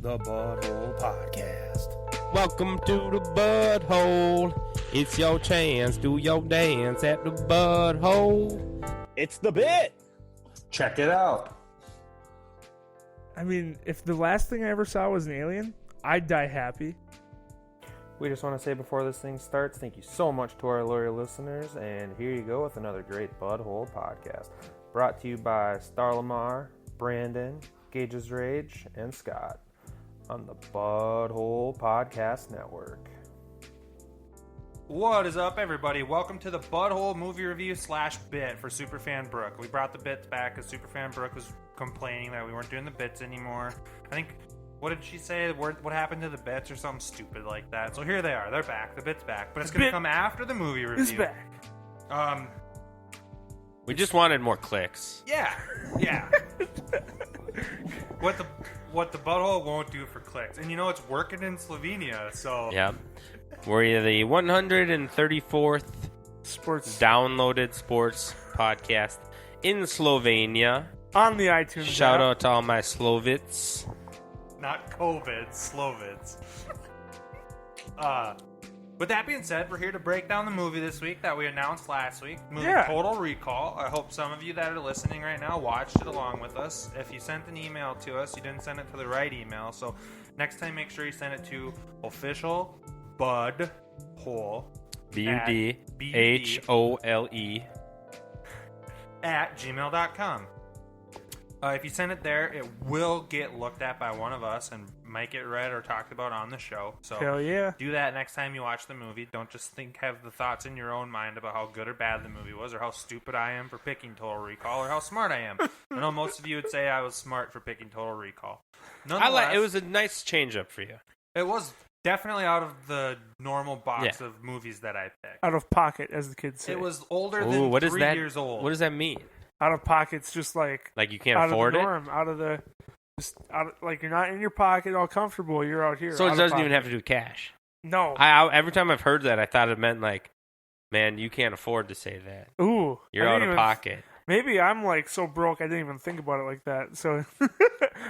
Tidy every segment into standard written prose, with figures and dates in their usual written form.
the Butthole Podcast. Welcome to the Butthole. It's your chance. Do your dance at the Butthole. It's the bit. Check it out. I mean, if the last thing I ever saw was an alien, I'd die happy. We just want to say before this thing starts, thank you so much to our loyal listeners, and here you go with another great Butthole podcast. Brought to you by Star Lamar, Brandon, Gage's Rage, and Scott on the Butthole Podcast Network. What is up, everybody? Welcome to the Butthole movie review / bit for Superfan Brooke. We brought the bits back because Superfan Brooke was complaining that we weren't doing the bits anymore. I think, what did she say? What happened to the bits or something stupid like that? So here they are. They're back. The bit's back. But it's going to come after the movie review. It's back. We just wanted more clicks. Yeah. What the Butthole won't do for clicks. And you know, it's working in Slovenia, so... Yep. We're the 134th Sports downloaded sports podcast in Slovenia. on the iTunes Shout app. out to all my Slovits. Not COVID, Slovids. With that being said, we're here to break down the movie this week that we announced last week. Movie Yeah. Total Recall. I hope some of you that are listening right now watched it along with us. If you sent an email to us, you didn't send it to the right email. So next time, make sure you send it to official Budhole BUDHOLE. at gmail.com. If you send it there, it will get looked at by one of us and might get read or talked about on the show. So Hell yeah. do that next time you watch the movie. Don't just have the thoughts in your own mind about how good or bad the movie was, or how stupid I am for picking Total Recall, or how smart I am. I know most of you would say I was smart for picking Total Recall. Nonetheless, It was a nice change up for you. it was definitely out of the normal box of movies that I picked. Out of pocket, as the kids say. It was older Ooh, than what is 3 that? years old. What does that mean? Out of pocket's just like Like you can't out afford of the it? norm, out of the just out of, like you're not in your pocket all comfortable. You're out here. So out it of doesn't even pocket. have to do with cash. No. Every time I've heard that, I thought it meant like, man, you can't afford to say that. Ooh. You're I out didn't of even- pocket. Maybe I'm like so broke I didn't even think about it like that. So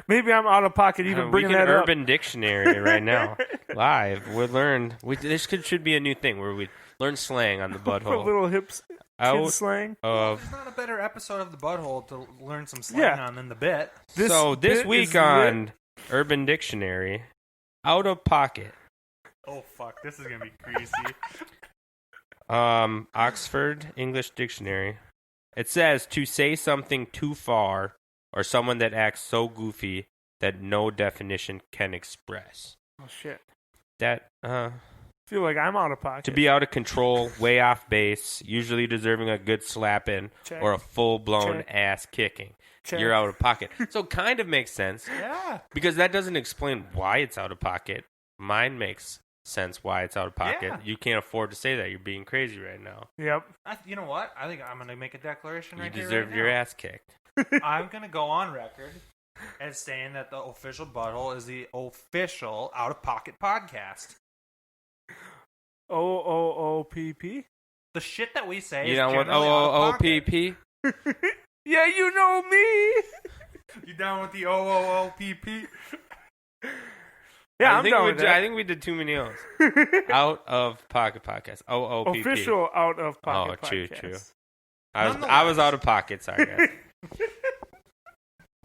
maybe I'm out of pocket even bringing we can that up. Urban Dictionary right now. Live. We learn. This should be a new thing where we learn slang on the Put Butthole. little hips, Out kid slang. of There's not a better episode of the Butthole to learn some slang Yeah. on than the bit. This this bit week is on Urban Dictionary, out of pocket. Oh fuck, this is gonna be greasy. Oxford English Dictionary. It says to say something too far or someone that acts so goofy that no definition can express. Oh shit. That Feel like I'm out of pocket. to be out of control, way off base, usually deserving a good slapping Check. or a full-blown Check. ass kicking. Check. You're out of pocket. So it kind of makes sense Yeah. because that doesn't explain why it's out of pocket. Mine makes sense why it's out of pocket. Yeah. You can't afford to say that. You're being crazy right now. Yep. You know what? I think I'm gonna make a declaration You right here. deserve right your now. ass kicked. I'm gonna go on record as saying that the official Butthole is the official Out of Pocket podcast. OOOPP. The shit that we say You is know what? generally out of pocket. OOOPP? Yeah, you know me. You down with the OOOPP? Yeah, I I'm think down we with did, that. I think we did too many O's. Out of pocket podcast. OOPP. Official out of pocket. Oh, true, podcast. true. I was Nonetheless. out of pocket. Sorry, guys.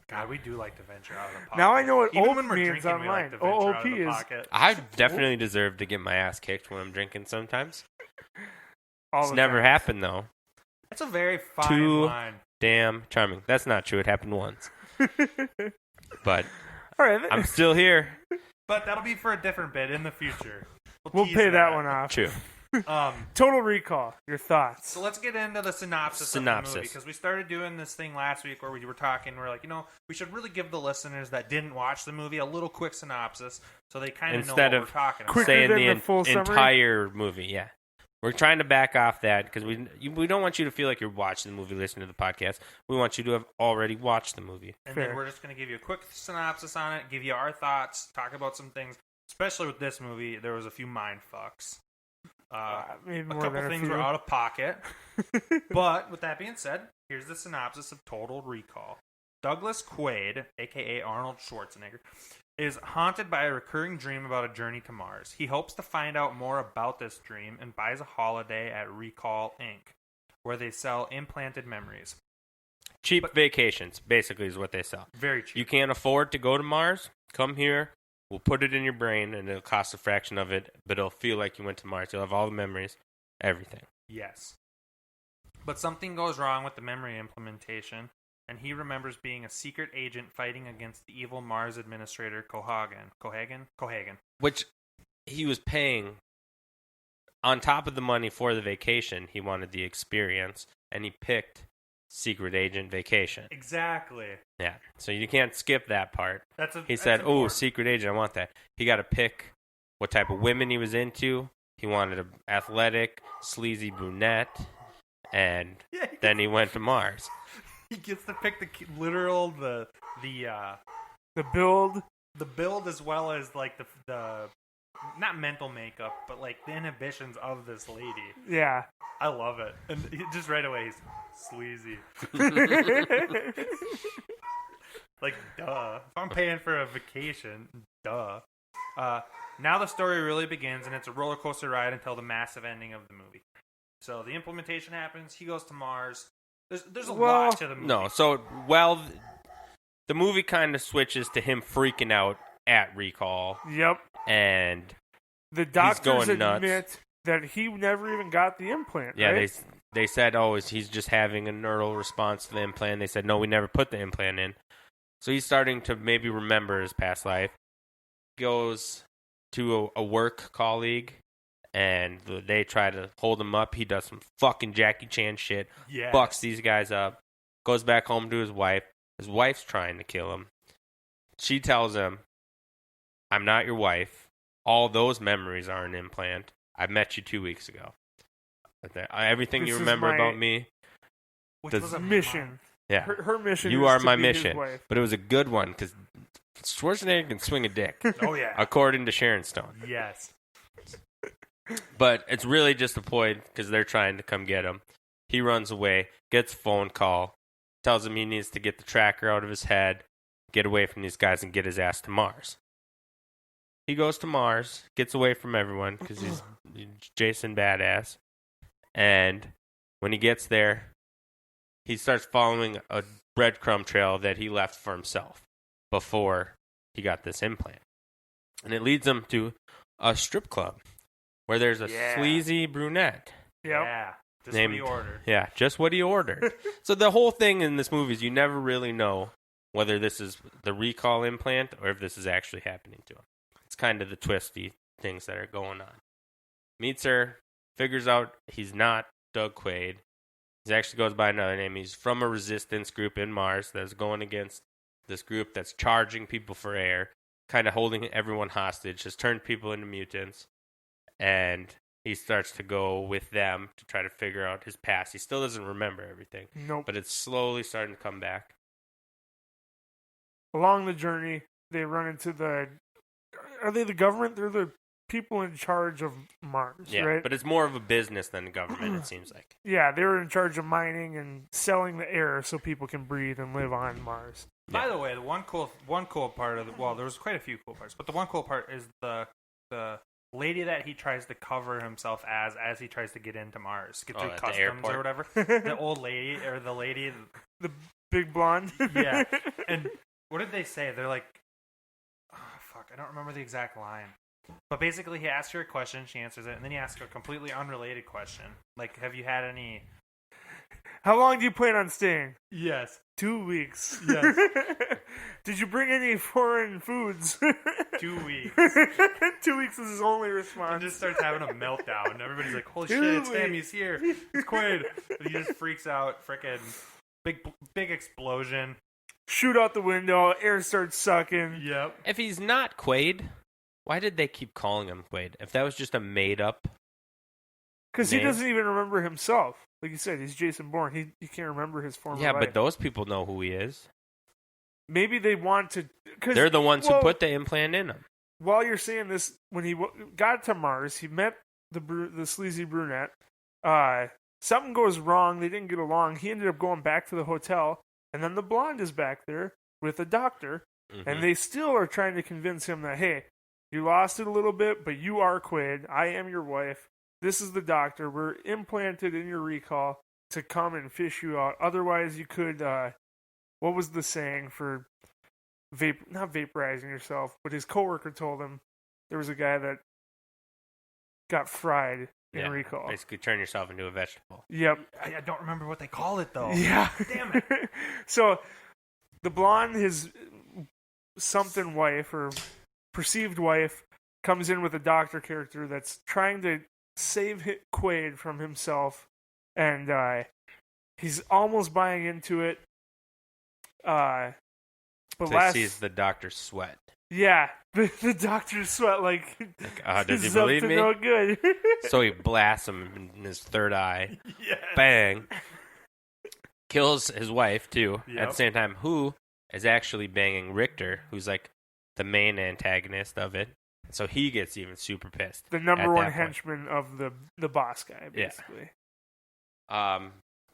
God, we do like to venture out of the pocket. Now I know what Even OOP when we're means drinking, we like online. to venture out of OOP the is- pocket. I definitely deserve to get my ass kicked when I'm drinking sometimes. All It's the never time. happened, though. It's a very fine Too- line. Damn charming. That's not true. It happened once. But All right, I'm still here. But that'll be for a different bit in the future. we'll tease pay that one off. True. Total Recall. Your thoughts? So let's get into the synopsis of the movie, because we started doing this thing last week where we were talking. We're like, we should really give the listeners that didn't watch the movie a little quick synopsis so they kind of know Instead what of we're talking about. Quicker Saying than the the full summary? entire movie, yeah. We're trying to back off that because we don't want you to feel like you're watching the movie, listening to the podcast. We want you to have already watched the movie. And Fair. then we're just going to give you a quick synopsis on it, give you our thoughts, talk about some things. Especially with this movie, there was a few mind fucks. Maybe A more couple than a things few. were out of pocket. But with that being said, here's the synopsis of Total Recall. Douglas Quaid, a.k.a. Arnold Schwarzenegger, is haunted by a recurring dream about a journey to Mars. He hopes to find out more about this dream and buys a holiday at Rekall Inc., where they sell implanted memories. Cheap vacations, basically, is what they sell. Very cheap. You can't afford to go to Mars? Come here. We'll put it in your brain, and it'll cost a fraction of it, but it'll feel like you went to Mars. You'll have all the memories, everything. Yes. But something goes wrong with the memory implementation, and he remembers being a secret agent fighting against the evil Mars administrator Cohaagen. Cohaagen. Which he was paying on top of the money for the vacation. He wanted the experience, and he picked secret agent vacation. Exactly. Yeah, so you can't skip that part. He That's said, important. secret agent, I want that. He got to pick what type of women he was into. He wanted an athletic, sleazy brunette, and then he went to Mars. He gets to pick the literal the build, as well as like the not mental makeup, but like the inhibitions of this lady. Yeah. I love it, and just right away he's sleazy. Like, duh. If I'm paying for a vacation, duh. Now the story really begins, and it's a roller coaster ride until the massive ending of the movie. So the implementation happens. He goes to Mars. There's a lot to the movie. No, the movie kind of switches to him freaking out at Rekall. Yep. And the doctors going nuts. admit that he never even got the implant. Yeah, right? they said, he's just having a neural response to the implant. They said, no, we never put the implant in. So he's starting to maybe remember his past life. Goes to a work colleague, and they try to hold him up. He does some fucking Jackie Chan shit. Yeah. Bucks these guys up. Goes back home to his wife. His wife's trying to kill him. She tells him, I'm not your wife. All those memories are an implant. I met you 2 weeks ago. Everything This you is remember my- about me. Which Does- was a mission. Yeah. Her mission. You is are to my be his mission. wife. But it was a good one because Schwarzenegger can swing a dick, Oh yeah. according to Sharon Stone. Yes. But it's really just a ploy because they're trying to come get him. He runs away, gets a phone call, tells him he needs to get the tracker out of his head, get away from these guys, and get his ass to Mars. He goes to Mars, gets away from everyone because he's Jason Badass. And when he gets there, he starts following a breadcrumb trail that he left for himself before he got this implant. And it leads him to a strip club where there's a sleazy brunette. Yep. Yeah. Just what he ordered. Yeah, just what he ordered. So the whole thing in this movie is you never really know whether this is the Rekall implant or if this is actually happening to him. It's kind of the twisty things that are going on. Meets her, figures out he's not Doug Quaid. He actually goes by another name. He's from a resistance group in Mars that's going against this group that's charging people for air, kind of holding everyone hostage, has turned people into mutants, and he starts to go with them to try to figure out his past. He still doesn't remember everything, Nope. but it's slowly starting to come back. Along the journey, they run into are they the government? They're the people in charge of Mars, Yeah, right? but it's more of a business than a government, it seems like. Yeah, they were in charge of mining and selling the air so people can breathe and live on Mars. By the way, the one cool part of there was quite a few cool parts, but the one cool part is the lady that he tries to cover himself as he tries to get into Mars, get through at the customs airport. or whatever. The old lady or the lady, The big blonde. yeah. And what did they say? They're like, oh, fuck, I don't remember the exact line. But basically, he asks her a question, she answers it, and then he asks her a completely unrelated question. Like, have you had any... How long do you plan on staying? Yes. 2 weeks. Yes. Did you bring any foreign foods? 2 weeks. 2 weeks is his only And response. just starts having a meltdown. And everybody's like, holy 2 shit, it's him, weeks. he's here. It's Quaid. And he just freaks out. Frickin' big explosion. Shoot out the window, air starts sucking. Yep. If he's not Quaid, why did they keep calling him Quaid? If that was just a made-up... Because he name? doesn't even remember himself. Like you said, he's Jason Bourne. He can't remember his former Yeah, life. but those people know who he is. Maybe they want to... Cause, They're the ones who put the implant in him. While you're saying this, when he got to Mars, he met the sleazy brunette. Something goes wrong. They didn't get along. He ended up going back to the hotel. And then the blonde is back there with the doctor. Mm-hmm. And they still are trying to convince him that, hey, you lost it a little bit, but you are Quaid. I am your wife. This is the doctor. We're implanted in your Rekall to come and fish you out. Otherwise, you could, what was the saying for not vaporizing yourself, but his coworker told him there was a guy that got fried in Rekall. Basically turn yourself into a vegetable. Yep. I don't remember what they call it, though. Yeah. Damn it. So, the blonde, his something wife, or perceived wife, comes in with a doctor character that's trying to save Quaid from himself, and he's almost buying into it. But So he sees the doctor sweat. Yeah, the doctor sweat like does he is up believe to me? no good. So he blasts him in his third eye. Yes. Bang. Kills his wife, too, at Yep. the same time, who is actually banging Richter, who's like the main antagonist of it. So he gets even super pissed. The number at one that point. henchman of the boss guy, Yeah. basically.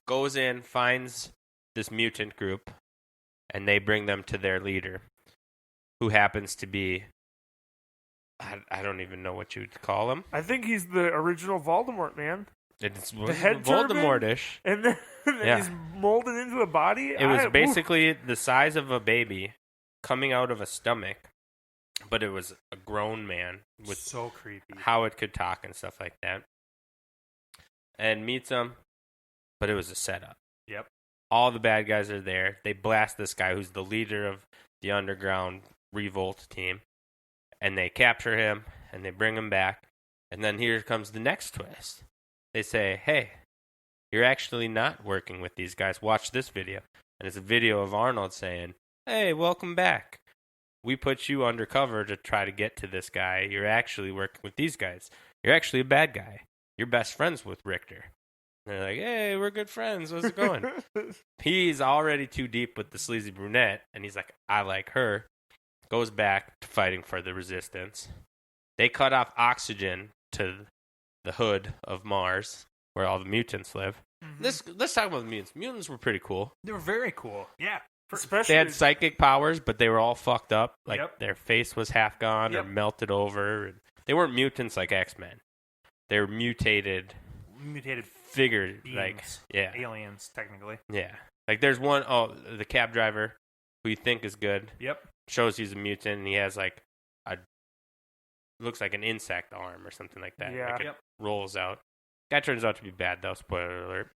Goes in, finds this mutant group, and they bring them to their leader, who happens to be, I don't even know what you'd call him. I think he's the original Voldemort, man. It's The head turban? Voldemort-ish. And then Yeah. he's molded into the body. It was basically the size of a baby coming out of a stomach, but it was a grown man with So creepy. how it could talk and stuff like that. And meets him, but it was a setup. Yep. All the bad guys are there. They blast this guy who's the leader of the underground revolt team, and they capture him, and they bring him back. And then here comes the next twist. They say, hey, you're actually not working with these guys. Watch this video. And it's a video of Arnold saying, hey, welcome back. We put you undercover to try to get to this guy. You're actually working with these guys. You're actually a bad guy. You're best friends with Richter. And they're like, hey, we're good friends. How's it going? He's already too deep with the sleazy brunette, and he's like, I like her. Goes back to fighting for the resistance. They cut off oxygen to the hood of Mars, where all the mutants live. Mhm. Let's talk about the mutants. Mutants were pretty cool. They were very cool. Yeah. Especially They had psychic powers, but they were all fucked up. Like, Yep. their face was half gone or Yep. melted over. They weren't mutants like X-Men. They were mutated figure. beings. Like, yeah. Aliens, technically. Yeah. Like, there's one, the cab driver, who you think is good, Yep. shows he's a mutant, and he has, like, looks like an insect arm or something like that. Yeah. Like, it Yep. rolls out. Guy turns out to be bad, though. Spoiler alert.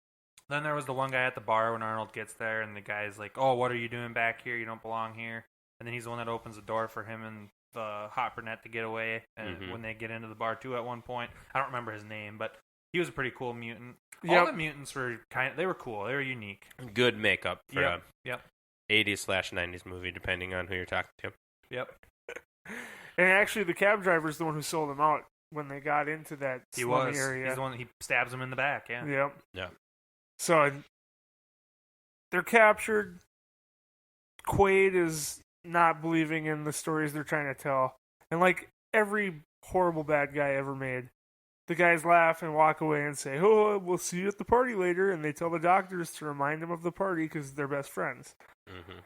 Then there was the one guy at the bar when Arnold gets there, and the guy's like, oh, what are you doing back here? You don't belong here. And then he's the one that opens the door for him and the hot brunette to get away. And Mhm. when they get into the bar, too, at one point. I don't remember his name, but he was a pretty cool mutant. All Yep. the mutants were they were cool. They were unique. Good makeup for Yep. a Yep. 80s/90s movie, depending on who you're talking to. Yep. And actually, the cab driver's the one who sold him out when they got into that He slummy was. area. He's the one that he stabs him in the back, yeah. Yep. Yeah. So they're captured. Quaid is not believing in the stories they're trying to tell. And like every horrible bad guy ever made, the guys laugh and walk away and say, oh, we'll see you at the party later. And they tell the doctors to remind them of the party because they're best friends. Mm-hmm.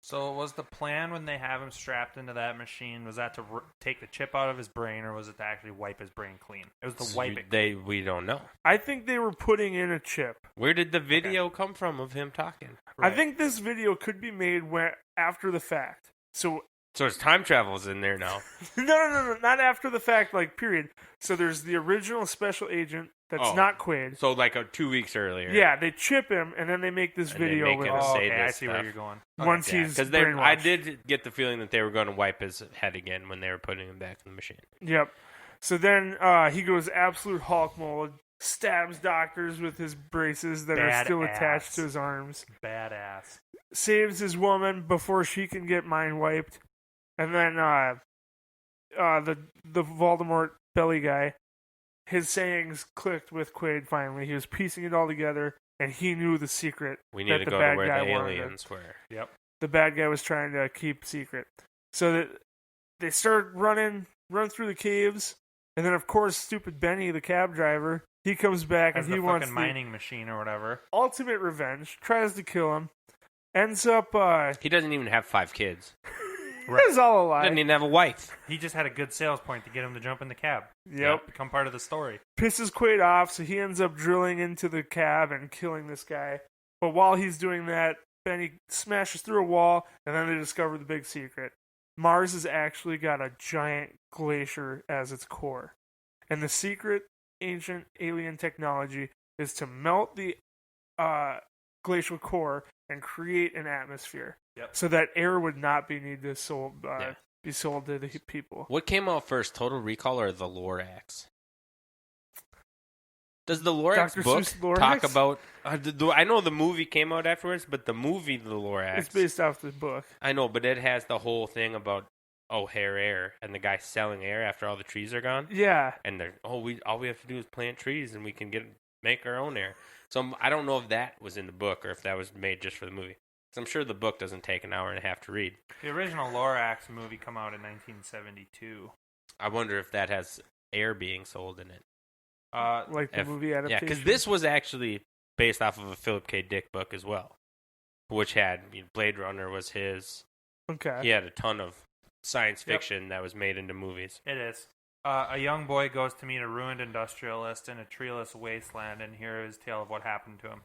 So was the plan when they have him strapped into that machine, was that to take the chip out of his brain, or was it to actually wipe his brain clean? It was to wipe it. We don't know. I think they were putting in a chip. Where did the video come from of him talking? I think this video could be made after the fact. So it's time travel's in there now. no, not after the fact, like, period. So there's the original special agent that's Oh. not Quaid. So like 2 weeks earlier. Yeah, they chip him, and then they make this And they video make with him him. Oh, say okay, I this see where stuff. you're going. Once Yeah, he's because brainwashed. I did get the feeling that they were going to wipe his head again when they were putting him back in the machine. Yep. So then he goes absolute Hulk mode, stabs doctors with his braces that are still Badass. attached to his arms, Badass. saves his woman before she can get mind wiped, and then the Voldemort belly guy, his sayings clicked with Quaid finally. He was piecing it all together, and he knew the secret We that need to the go bad to where guy the wanted. aliens were. Yep. The bad guy was trying to keep secret. So that they start run through the caves, and then of course stupid Benny, the cab driver, he comes back As and the he wants fucking the mining machine or whatever. ultimate revenge, tries to kill him, ends up He doesn't even have 5 kids. It was all a lie. Didn't even have a wife. He just had a good sales point to get him to jump in the cab. Yep. Become part of the story. Pisses Quaid off, so he ends up drilling into the cab and killing this guy. But while he's doing that, Benny smashes through a wall, and then they discover the big secret. Mars has actually got a giant glacier as its core. And the secret ancient alien technology is to melt the glacial core and create an atmosphere. Yep. So that air would not be needed to be sold to the people. What came out first, Total Recall or the Lorax? Does the Lorax Dr. book Seuss Lorax? talk about... I know the movie came out afterwards, but the movie, the Lorax... It's based off the book. I know, but it has the whole thing about hair air, and the guy selling air after all the trees are gone. Yeah. And they're, all we have to do is plant trees, and we can make our own air. So I don't know if that was in the book or if that was made just for the movie. Because I'm sure the book doesn't take an hour and a half to read. The original Lorax movie come out in 1972. I wonder if that has air being sold in it. Like the movie adaptation. Yeah, because this was actually based off of a Philip K. Dick book as well, which had Blade Runner was his. Okay. He had a ton of science fiction that was made into movies. It is. A young boy goes to meet a ruined industrialist in a treeless wasteland and hear his tale of what happened to him.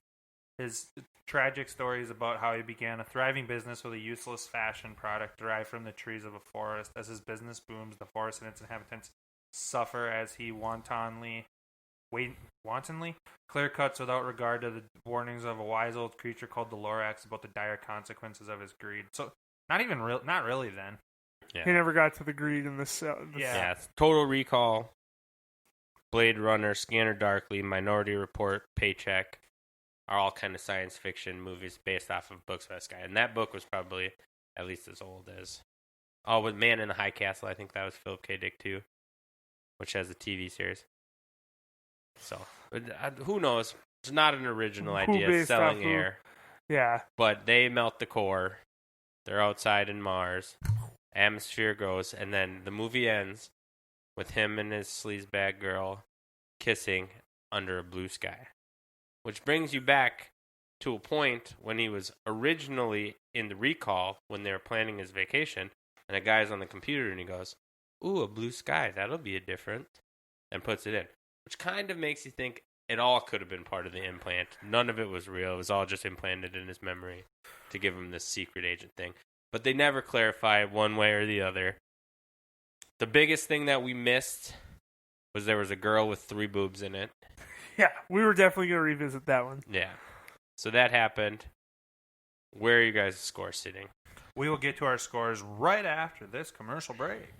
His tragic story is about how he began a thriving business with a useless fashion product derived from the trees of a forest. As his business booms, the forest and its inhabitants suffer as he wantonly clear cuts without regard to the warnings of a wise old creature called the Lorax about the dire consequences of his greed. So, not really then. Yeah. He never got to the greed in the Yeah, Total Recall, Blade Runner, Scanner Darkly, Minority Report, Paycheck are all kind of science fiction movies based off of books by this guy. And that book was probably at least as old as... Oh, with Man in the High Castle, I think that was Philip K. Dick too, which has a TV series. So, who knows? It's not an original idea, selling air. Yeah. But they melt the core. They're outside in Mars. Atmosphere goes, and then the movie ends with him and his sleazebag girl kissing under a blue sky. Which brings you back to a point when he was originally in the Recall when they were planning his vacation, and a guy's on the computer and he goes, "Ooh, a blue sky, that'll be a different," and puts it in. Which kind of makes you think it all could have been part of the implant. None of it was real. It was all just implanted in his memory to give him this secret agent thing. But they never clarify one way or the other. The biggest thing that we missed was there was a girl with 3 boobs in it. Yeah, we were definitely going to revisit that one. Yeah. So that happened. Where are you guys' scores sitting? We will get to our scores right after this commercial break.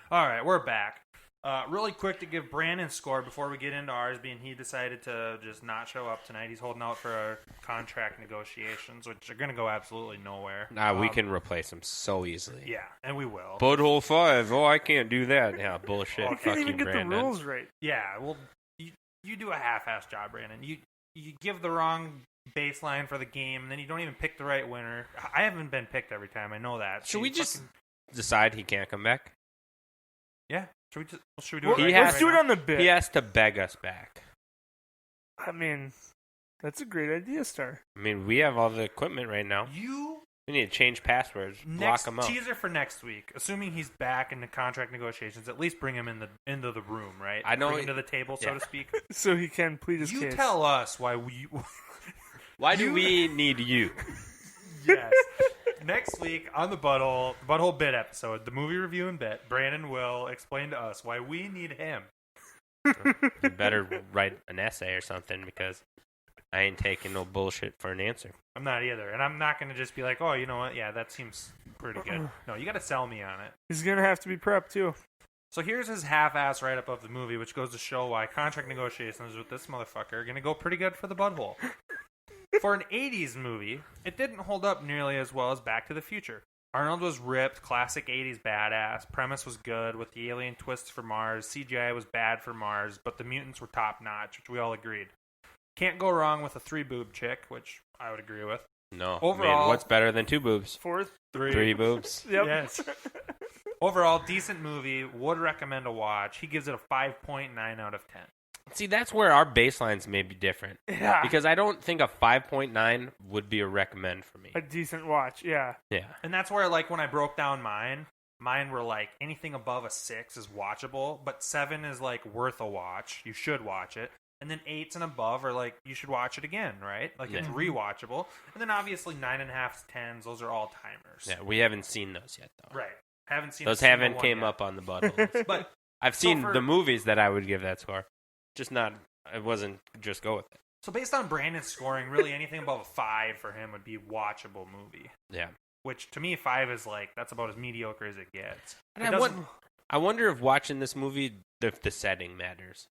All right, we're back. Really quick to give Brandon's score before we get into ours, being he decided to just not show up tonight. He's holding out for our contract negotiations, which are going to go absolutely nowhere. We can replace him so easily. Yeah, and we will. Butthole 5. Oh, I can't do that. Yeah, bullshit. You Fuck can't you, even get Brandon. the rules right. Yeah, well, you do a half-ass job, Brandon. You give the wrong baseline for the game, and then you don't even pick the right winner. I haven't been picked every time. I know that. Should we just decide he can't come back? Yeah. Should we do it? Let's do it on the bit. He has to beg us back. I mean, that's a great idea, Star. I mean, we have all the equipment right now. We need to change passwords, block him out. Teaser for next week. Assuming he's back in the contract negotiations, at least bring him into the room, right? I know bring him to the table, so to speak. So he can plead his case. You tell us why we. Why do we need you? Yes. Next week on the Butthole Bit episode, the movie review and bit, Brandon will explain to us why we need him. You better write an essay or something because I ain't taking no bullshit for an answer. I'm not either. And I'm not going to just be like, oh, you know what? Yeah, that seems pretty good. No, you got to sell me on it. He's going to have to be prepped, too. So here's his half-ass write-up of the movie, which goes to show why contract negotiations with this motherfucker are going to go pretty good for the Butthole. For an 80s movie, it didn't hold up nearly as well as Back to the Future. Arnold was ripped, classic 80s badass, premise was good with the alien twists for Mars, CGI was bad for Mars, but the mutants were top-notch, which we all agreed. Can't go wrong with a 3-boob chick, which I would agree with. No. Overall, I mean, what's better than 2 boobs? 3 boobs. Yep. Yes. Overall, decent movie, would recommend a watch. He gives it a 5.9 out of 10. See, that's where our baselines may be different. Yeah. Because I don't think a 5.9 would be a recommend for me. A decent watch, yeah. Yeah. And that's where, like, when I broke down mine were like anything above a 6 is watchable, but 7 is like worth a watch. You should watch it. And then 8s and above are like, you should watch it again, right? Like, it's rewatchable. And then obviously 9.5s, 10s, those are all timers. Yeah, we haven't seen those yet, though. Right. Haven't seen Those a single haven't one came yet. up on the buttholes. But I've seen for- the movies that I would give that score. Just not, it wasn't just go with it. so based on Brandon's scoring, really anything above a 5 for him would be watchable movie. Yeah. Which to me, 5 is like, that's about as mediocre as it gets. And It doesn't- I wonder if watching this movie, if the setting matters.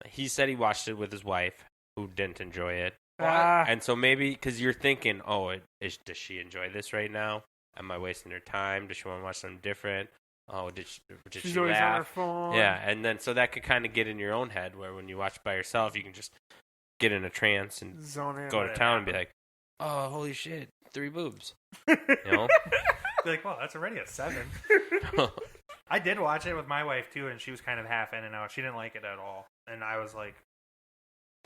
He said he watched it with his wife, who didn't enjoy it. And so maybe, because you're thinking, does she enjoy this right now? Am I wasting her time? Does she want to watch something different? Oh, did She's she always laugh? on her phone. Yeah, and then so that could kind of get in your own head, where when you watch by yourself, you can just get in a trance and Zone in. go to town and be like, oh, holy shit, 3 boobs. You know? Be like, well, that's already a 7. I did watch it with my wife too, and she was kind of half in and out. She didn't like it at all, and I was like,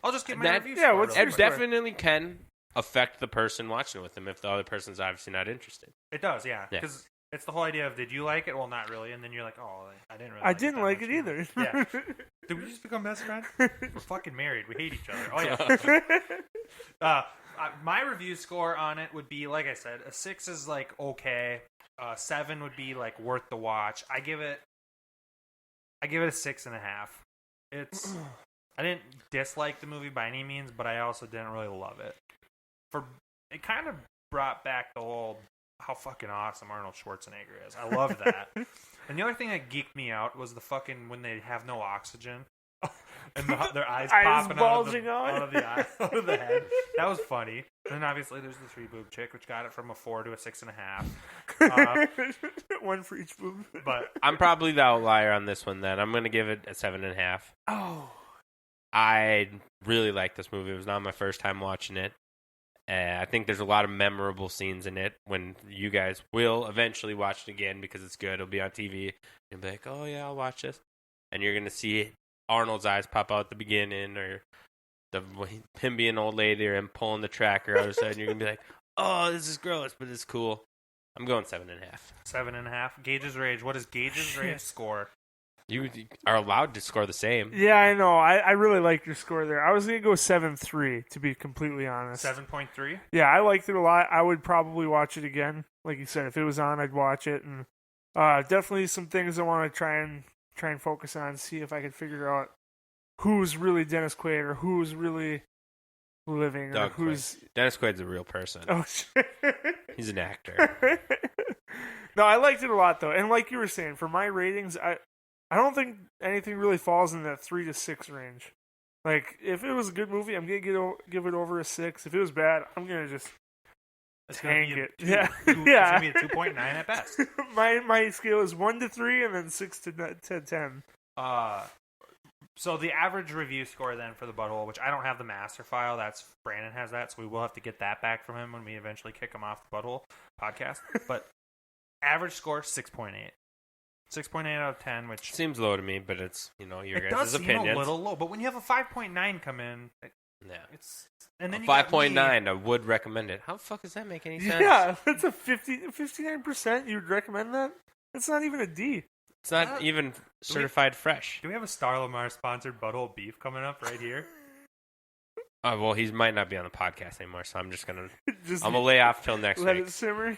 "I'll just get my That- review." yeah, score what's real your It quick. definitely can affect the person watching it with them if the other person's obviously not interested. It does, yeah, Yeah. because it's the whole idea of, did you like it? Well, not really, and then you're like, "Oh, I didn't really." I like didn't that like much it either. Yeah. Did we just become best friends? We're fucking married. We hate each other. Oh yeah. My review score on it would be, like I said, a 6 is like okay. 7 would be like worth the watch. I give it a 6.5. It's I didn't dislike the movie by any means, but I also didn't really love it. It kind of brought back the whole how fucking awesome Arnold Schwarzenegger is. I love that. And the other thing that geeked me out was the fucking when they have no oxygen and their eyes popping bulging out of the eye, out of the head. That was funny. And then obviously there's the 3 boob chick, which got it from a 4 to a 6.5. One for each boob. But I'm probably the outlier on this one then. I'm going to give it a 7.5. Oh. I really like this movie. It was not my first time watching it. I think there's a lot of memorable scenes in it when you guys will eventually watch it again because it's good. It'll be on TV. You'll be like, oh, yeah, I'll watch this. And you're going to see Arnold's eyes pop out at the beginning or him being an old lady or him pulling the tracker out of the side. And you're going to be like, oh, this is gross, but it's cool. I'm going 7.5. 7.5. Gage's Rage. What is Gage's Rage score? You are allowed to score the same. Yeah, I know. I really like your score there. I was going to go 7.3, to be completely honest. 7.3? Yeah, I liked it a lot. I would probably watch it again. Like you said, if it was on, I'd watch it. And definitely some things I want to try and focus on, see if I can figure out who's really Dennis Quaid or who's really living. Doug or who's Quaid. Dennis Quaid's a real person. Oh, shit. He's an actor. No, I liked it a lot, though. And like you were saying, for my ratings, I don't think anything really falls in that 3 to 6 range. Like, if it was a good movie, I'm going to give it over a 6. If it was bad, I'm going to just tank it. Yeah. It's going to be a 2.9 at best. My scale is 1 to 3 and then 6 to 10. So the average review score then for the Butthole, which I don't have the master file, that's Brandon has that, so we will have to get that back from him when we eventually kick him off the Butthole podcast. But average score 6.8. 6.8 out of 10, which Seems low to me, but it's, your it guys' does seem opinions. a little low. But when you have a 5.9 come in, Yeah. it's and then A you got 5.9, me. I would recommend it. How the fuck does that make any sense? Yeah, that's a 59%. You would recommend that? That's not even a D. It's not even certified fresh. Do we have a Star Lamar sponsored Butthole beef coming up right here? Oh, well, he might not be on the podcast anymore, so I'm just going to... Just I'm going to lay off till next let week. it simmer.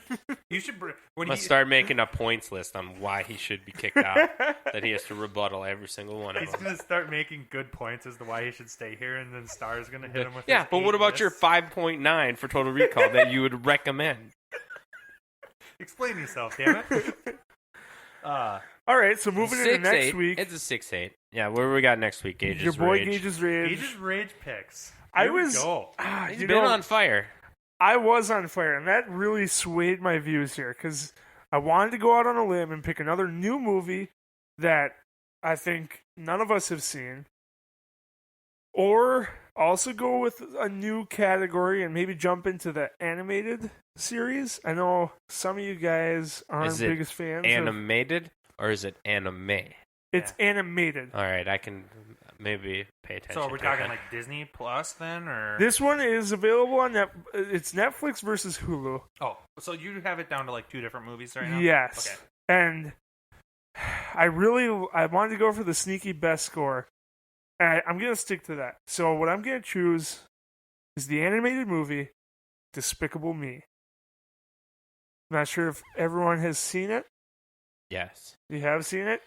You should when I'm going to start making a points list on why he should be kicked out. That he has to rebuttal every single one of He's them. going to start making good points as to why he should stay here, and then Star's going to hit him with Yeah, his but what 8 about your lists. 5.9 for Total Recall that you would recommend? Explain yourself, damn it. All right, so moving into next 6.8. week. It's a 6.8. Yeah, what do we got next week? Gage's Your boy Rage. Gage's Rage. Gage's Rage picks. I Here we was- go. He's You been know, on fire. I was on fire, and that really swayed my views here because I wanted to go out on a limb and pick another new movie that I think none of us have seen, or also go with a new category and maybe jump into the animated series. I know some of you guys aren't Is it biggest fans. Animated or is it anime? It's animated. All right, I can maybe pay attention. So are we to talking it. like Disney Plus then, or This one is available on it's Netflix versus Hulu. oh, so you have it down to like 2 different movies right now? Yes. Okay. And I wanted to go for the sneaky best score. And I'm going to stick to that. So what I'm going to choose is the animated movie Despicable Me. Not sure if everyone has seen it. Yes. You have seen it?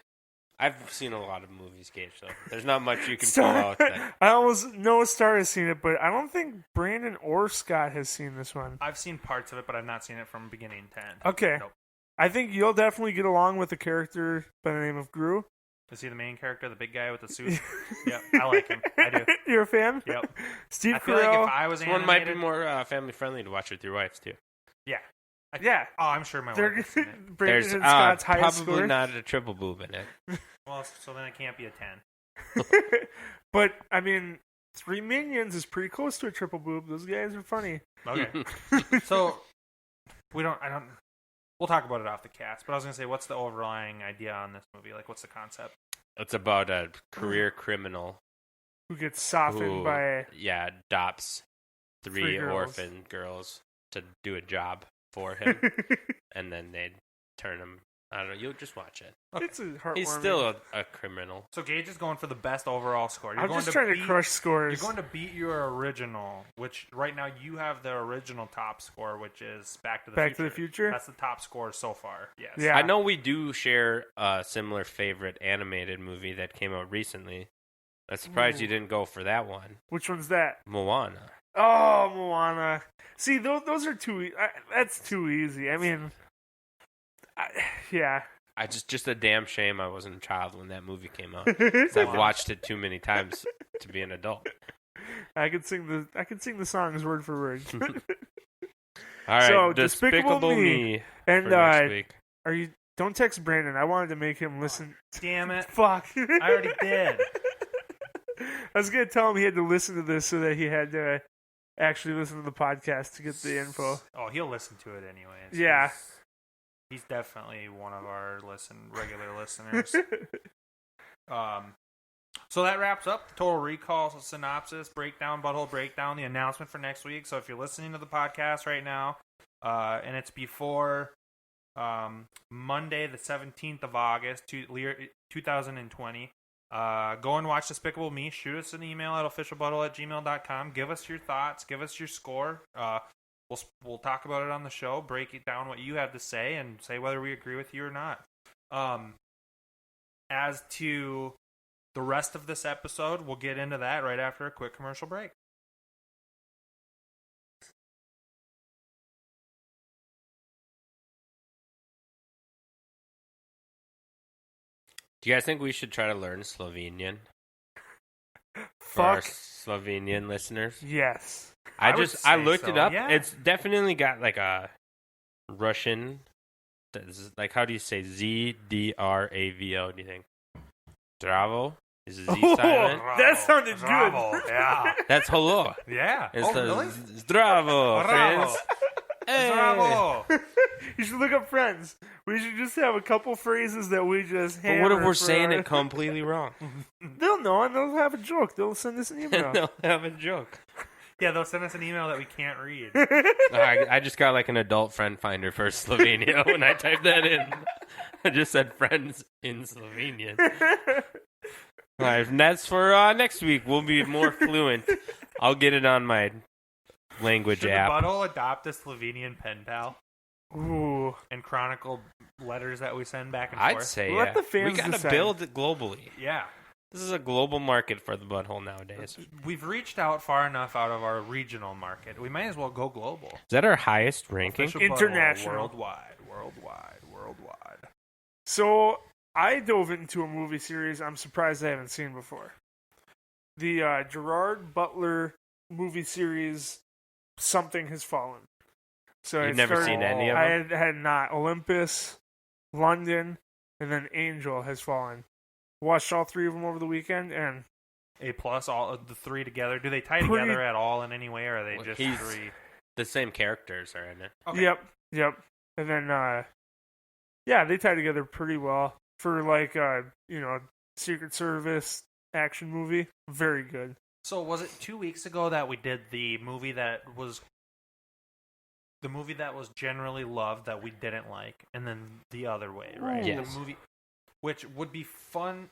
I've seen a lot of movies, Gage, so there's not much you can pull Star- out. That... I almost know Star has seen it, but I don't think Brandon or Scott has seen this one. I've seen parts of it, but I've not seen it from beginning to end. Okay. Nope. I think you'll definitely get along with the character by the name of Gru. Is he the main character, the big guy with the suit? Yep, I like him. I do. You're a fan? Yep. Steve I feel like Carell. if I was This animated, one might be more family friendly to watch with your wives, too. yeah. Yeah. Oh, I'm sure my They're wife has seen it. Brandon There's and Scott's highest probably score. not a triple boob in it. Well, so then it can't be a 10. But I mean, Three Minions is pretty close to a triple boob. Those guys are funny. Okay. So we'll talk about it off the cast, but I was going to say, what's the overlying idea on this movie? Like, what's the concept? It's about a career criminal Who gets softened who, by adopts Three three girls. orphan girls to do a job for him, and then they turn him. I don't know. You'll just watch it. It's a heartwarming. He's still a criminal. So Gage is going for the best overall score. I'm just trying to crush scores. You're going to beat your original, which right now you have the original top score, which is Back to the Future. Back to the Future? That's the top score so far. Yes. Yeah. I know we do share a similar favorite animated movie that came out recently. I'm surprised you didn't go for that one. Which one's that? Moana. Oh, Moana. See, those are that's too easy. I mean, yeah. I just a damn shame I wasn't a child when that movie came out. 'Cause I've watched it too many times to be an adult. I could sing the songs word for word. All right, So, Despicable Me And for next week. don't text Brandon. I wanted to make him listen. Damn it. Fuck. I already did. I was gonna tell him he had to listen to this so that he had to actually listen to the podcast to get the info. Oh, he'll listen to it anyways. Yeah. He's definitely one of our regular listeners. So that wraps up the Total Recall synopsis, breakdown, butthole breakdown, the announcement for next week. So if you're listening to the podcast right now, and it's before Monday, the 17th of August, 2020, go and watch Despicable Me. Shoot us an email at officialbutthole@gmail.com. Give us your thoughts. Give us your score. We'll talk about it on the show, break it down what you have to say, and say whether we agree with you or not. As to the rest of this episode, we'll get into that right after a quick commercial break. Do you guys think we should try to learn Slovenian for our Fuck Slovenian listeners? yes. I would I say looked so, it up. yeah. It's definitely got like a Russian, like how do you say Zdravo? Do you think Zdravo is Z silent? That sounded good. Bravo. Yeah. That's hello. Yeah. It's Oh, the really? Zdravo, friends. Hey. Bravo. You should look up Friends. We should just have a couple phrases that we just But what if hammer we're for saying our- it completely wrong? They'll know and they'll have a joke. They'll send us an email. They'll have a joke. Yeah, they'll send us an email that we can't read. I just got like an adult friend finder for Slovenia when I typed that in. I just said friends in Slovenian. All right, and that's for next week. We'll be more fluent. I'll get it on my language Should app. the butthole adopt a Slovenian pen pal Ooh. and chronicle letters that we send back and I'd forth? say Let yeah. the fans We gotta decide. build it globally. Yeah. This is a global market for the butthole nowadays. Is We've reached out far enough out of our regional market. We might as well go global. that our highest ranking? Official butthole, International. Worldwide. So I dove into a movie series I'm surprised I haven't seen before. The Gerard Butler movie series, Something Has Fallen. So You've it never started- seen any of I them? had not. Olympus, London, and then Angel Has Fallen. Watched all three of them over the weekend, and A plus, all of the three together. Do they tie Pretty- together at all in any way, or are they Well, just he's- three? The same characters are in it. Okay. Yep. And then, yeah, they tie together pretty well for like, Secret Service action movie. Very good. So was it 2 weeks ago that we did the movie that was generally loved that we didn't like, and then the other way, right? Yes. The movie, which would be fun.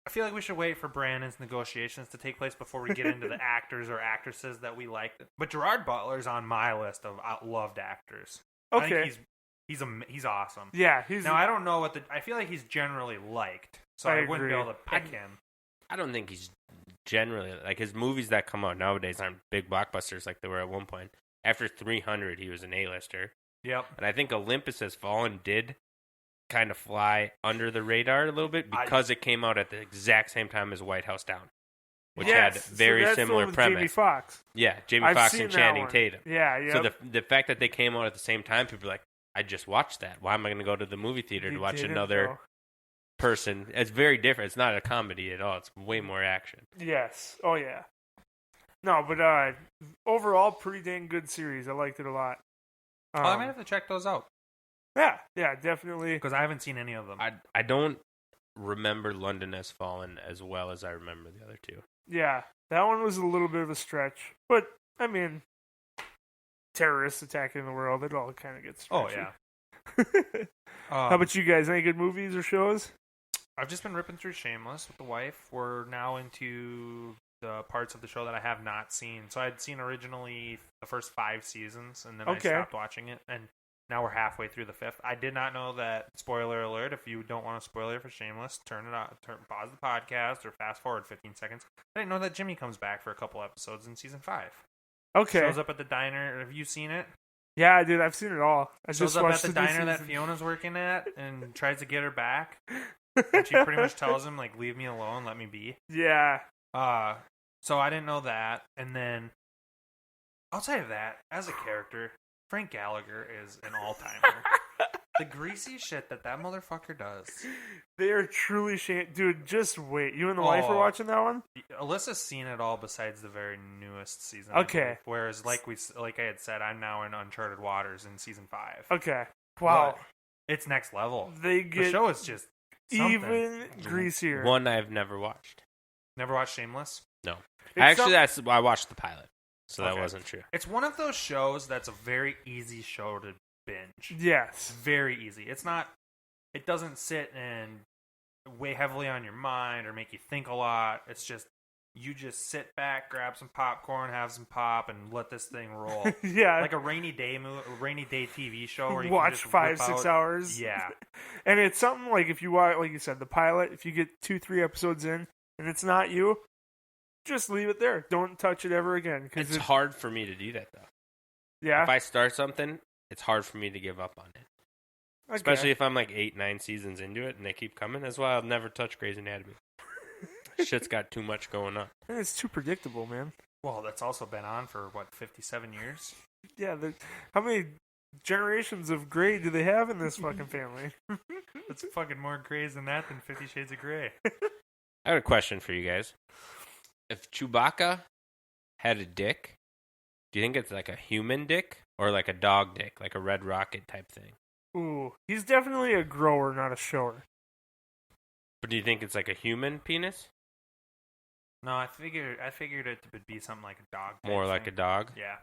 I feel like we should wait for Brandon's negotiations to take place before we get into the actors or actresses that we like. But Gerard Butler's on my list of loved actors. Okay. I think he's awesome. Yeah, he's... Now, I don't know I feel like he's generally liked, so I wouldn't be agree. able to pick him. I don't think he's generally like his movies that come out nowadays aren't big blockbusters like they were at one point. After 300, he was an A-lister. Yep. And I think Olympus Has Fallen did kind of fly under the radar a little bit because it came out at the exact same time as White House Down, which had very similar premise. Jamie Foxx. Yeah, Jamie I've Foxx seen and that Channing one. Tatum. Yeah, yeah. So the fact that they came out at the same time, people are like, I just watched that. Why am I going to go to the movie theater to watch another person? It's very different. It's not a comedy at all. It's way more action. Yes. Oh, yeah. No, but overall, pretty dang good series. I liked it a lot. I might have to check those out. Yeah, definitely. Because I haven't seen any of them. I don't remember London Has Fallen as well as I remember the other two. Yeah, that one was a little bit of a stretch. But, I mean, terrorists attacking the world, it all kind of gets stretchy. Oh, yeah. How about you guys? Any good movies or shows? I've just been ripping through Shameless with the wife. We're now into the parts of the show that I have not seen. So I'd seen originally the first 5 seasons, and then I stopped watching it. And now we're halfway through the 5th. I did not know that, spoiler alert, if you don't want a spoiler for Shameless, pause the podcast or fast forward 15 seconds. I didn't know that Jimmy comes back for a couple episodes in season 5. Okay. Shows up at the diner. Have you seen it? Yeah, dude, I've seen it all. I Shows just up watched at the new diner that season. Fiona's working at and tries to get her back. And she pretty much tells him, like, leave me alone, let me be. Yeah. So I didn't know that. And then, outside of that, as a character, Frank Gallagher is an all-timer. The greasy shit that motherfucker does. They are truly dude, just wait. You and the wife are watching that one? Alyssa's seen it all besides the very newest season. Okay. Whereas, like I had said, I'm now in Uncharted Waters in season 5. Okay. Wow. But it's next level. They get the show is just something. even greasier. One I've never watched. Never watched Shameless? No. It's I watched the pilot, so that Okay. wasn't true. It's one of those shows that's a very easy show to binge. Yes. Very easy. It doesn't sit and weigh heavily on your mind or make you think a lot. It's just, you just sit back, grab some popcorn, have some pop, and let this thing roll. Yeah. Like a rainy day TV show where you watch can just 5-6 hours. Yeah. And it's something like if you watch, like you said, the pilot, if you get 2-3 episodes in and it's not you, just leave it there. Don't touch it ever again. It's hard for me to do that, though. Yeah. If I start something, it's hard for me to give up on it. Okay. Especially if I'm like 8-9 seasons into it and they keep coming. That's why I'll never touch Grey's Anatomy. Shit's got too much going on. It's too predictable, man. Well, that's also been on for, 57 years? Yeah. How many generations of Grey do they have in this fucking family? It's fucking more Greys than that than 50 Shades of Grey. I have a question for you guys. If Chewbacca had a dick, do you think it's like a human dick or like a dog dick, like a Red Rocket type thing? Ooh. He's definitely a grower, not a shower. But do you think it's like a human penis? No, I figured it would be something like a dog. More like a dog? Yeah.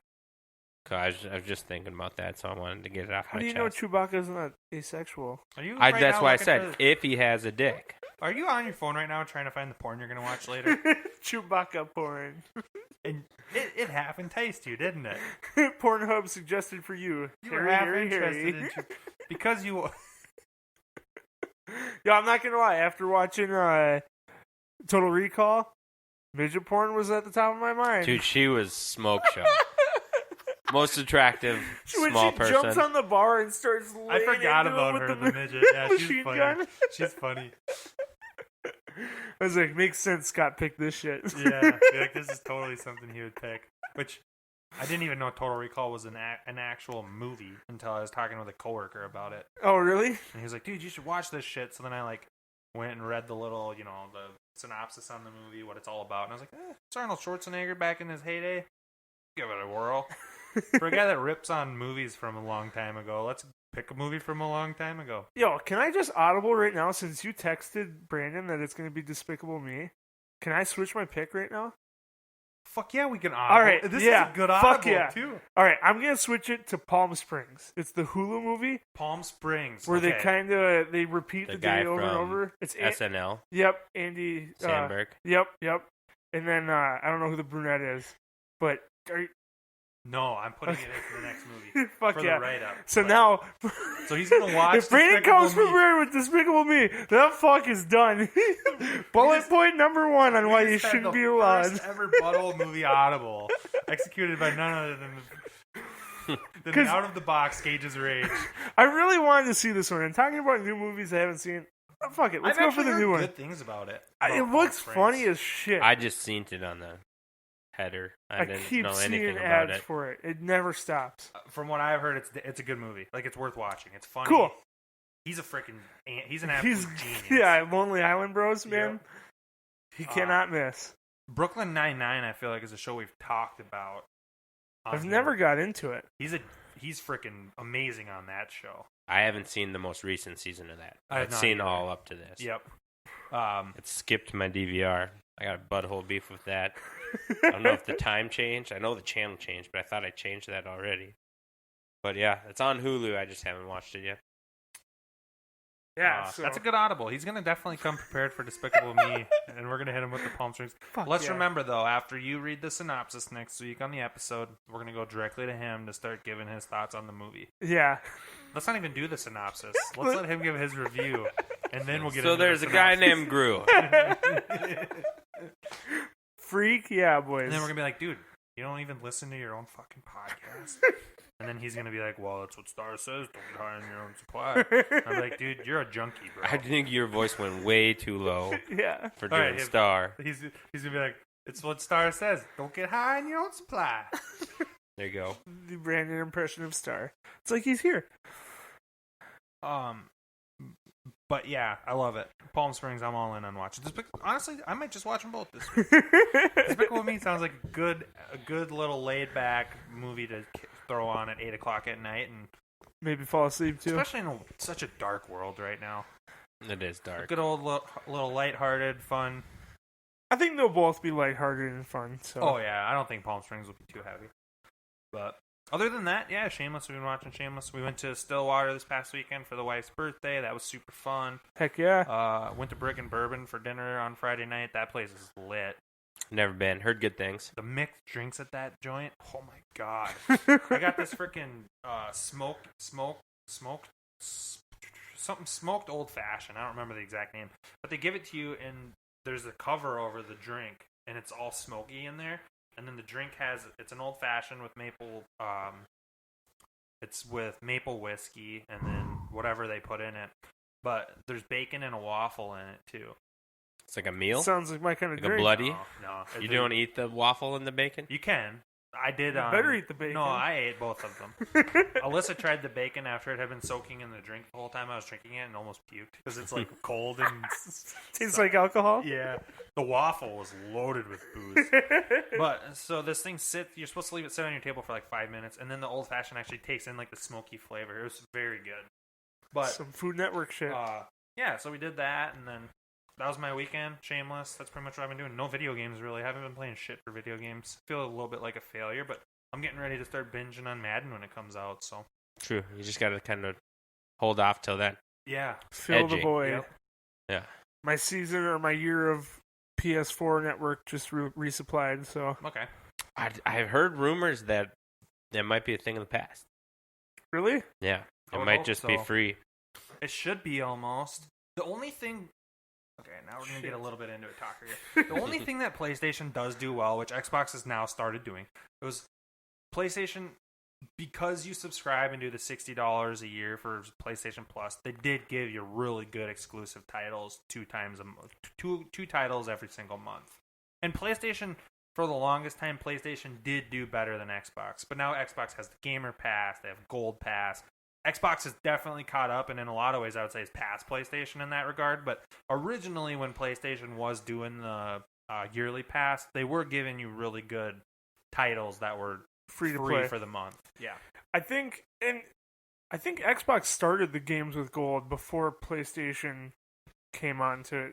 Cause I was just thinking about that, so I wanted to get it off How my do you chest. know Chewbacca's not asexual? Are you? That's why I said if he has a dick. Are you on your phone right now trying to find the porn you're gonna watch later? Chewbacca porn. And it half enticed you, didn't it? Pornhub suggested for you. You were half Harry. interested in because you. Yeah, I'm not gonna lie. After watching Total Recall, midget porn was at the top of my mind. Dude, she was smoke show. Most attractive when small she person. jumps on the bar and starts laying I forgot into about him her, with the midget. Yeah, she's machine funny. gun. She's funny. I was like, makes sense. Scott picked this shit. Yeah, like this is totally something he would pick. Which I didn't even know Total Recall was an actual movie until I was talking with a coworker about it. Oh, really? And he was like, "Dude, you should watch this shit." So then I went and read the little, the synopsis on the movie, what it's all about, and I was like, it's Arnold Schwarzenegger back in his heyday. Give it a whirl. For a guy that rips on movies from a long time ago, let's pick a movie from a long time ago. Yo, can I just audible right now since you texted Brandon that it's going to be Despicable Me? Can I switch my pick right now? Fuck yeah, we can audible. All right, This yeah, is a good fuck audible, yeah. too. All right, I'm gonna switch it to Palm Springs. It's the Hulu movie Palm Springs. where okay. they kind of they repeat The the guy day over and from over. It's SNL, Yep, Andy Samberg. Yep. And then I don't know who the brunette is, but No, I'm putting it into the next movie. fuck for yeah. the write-up. So But- now, So he's going to watch if Brandon Despicable comes Me. prepared with Despicable Me, that fuck is done. Bullet point number one on why We you just had shouldn't the be allowed. First ever butthole movie audible, executed by none other than the 'Cause- out of the box Gage's Rage. I really wanted to see this one. And talking about new movies I haven't seen, fuck it, let's I've go for actually the heard new one. good things about it. It about looks Palm funny Springs. as shit. I just seen it on the header. I didn't keep know seeing anything ads about it. for it. It never stops. From what I've heard, it's a good movie. Like, it's worth watching. It's funny. Cool. He's an absolute He's genius. yeah, Lonely Island Bros, man. Yep. He cannot miss. Brooklyn Nine-Nine, I feel like, is a show we've talked about. on I've here. never got into it. He's freaking amazing on that show. I haven't seen the most recent season of that. I have I've not seen either. all up to this. Yep. It skipped my DVR. I got a butthole beef with that. I don't know if the time changed. I know the channel changed, but I thought I changed that already. But yeah, it's on Hulu. I just haven't watched it yet. Yeah, so That's a good audible. He's going to definitely come prepared for Despicable Me, and we're going to hit him with the Palm Springs. fuck Let's yeah. remember, though, after you read the synopsis next week on the episode, we're going to go directly to him to start giving his thoughts on the movie. Yeah. Let's not even do the synopsis. Let's let him give his review, and then we'll get So into there's the a guy synopsis. named Gru. Freak, yeah, boys. And then we're going to be like, dude, you don't even listen to your own fucking podcast. And then he's going to be like, well, that's what Star says. Don't get high on your own supply. And I'm like, dude, you're a junkie, bro. I think your voice went way too low yeah. for All right, doing him- Star. He's going to be like, it's what Star says. Don't get high on your own supply. There you go. The Brandon impression of Star. It's like he's here. But yeah, I love it. Palm Springs, I'm all in on watching. Honestly, I might just watch them both this week. Despicable Me sounds like a good little laid back movie to throw on at 8 o'clock at night, and Maybe fall asleep too. especially in such a dark world right now. It is dark. Good old little lighthearted fun. I think they'll both be lighthearted and fun. So. Oh yeah, I don't think Palm Springs will be too heavy. But other than that, yeah, Shameless. We've been watching Shameless. We went to Stillwater this past weekend for the wife's birthday. That was super fun. Heck yeah. Went to Brick and Bourbon for dinner on Friday night. That place is lit. Never been. Heard good things. The mixed drinks at that joint. Oh my god! I got this freaking smoked old fashioned. I don't remember the exact name, but they give it to you and there's a cover over the drink and it's all smoky in there. And then the drink it's an old fashioned with maple. It's with maple whiskey and then whatever they put in it. But there's bacon and a waffle in it too. It's like a meal. Sounds like my kind of Like a drink. bloody. No, You don't eat the waffle and the bacon? You can. I did. You better eat the bacon. No, I ate both of them. Alyssa tried the bacon after it had been soaking in the drink the whole time I was drinking it and almost puked because it's like cold and Tastes like alcohol. yeah. The waffle was loaded with booze. But so this thing you're supposed to leave it sit on your table for like 5 minutes, and then the old fashioned actually takes in like the smoky flavor. It was very good. But Some Food Network shit. yeah, so we did that, and then that was my weekend. Shameless. That's pretty much what I've been doing. No video games, really. I haven't been playing shit for video games. Feel a little bit like a failure, but I'm getting ready to start binging on Madden when it comes out, so. True. You just got to kind of hold off till then. Yeah. Fill the edgy. void. Yep. Yeah. My season or my year of PS4 Network just resupplied, so. Okay. I've heard rumors that might be a thing of the past. Really? Yeah. I It would might hope just be so. free. It should be almost. The only thing. Okay, now we're going to get a little bit into it, Talker. Here. The only thing that PlayStation does do well, which Xbox has now started doing, it was PlayStation, because you subscribe and do the $60 a year for PlayStation Plus, they did give you really good exclusive titles two titles every single month. And PlayStation, for the longest time, PlayStation did do better than Xbox. But now Xbox has the Gamer Pass, they have Gold Pass. Xbox has definitely caught up, and in a lot of ways, I would say, is past PlayStation in that regard. But originally, when PlayStation was doing the yearly pass, they were giving you really good titles that were Free to play for the month. Yeah, I think Xbox started the games with gold before PlayStation came on to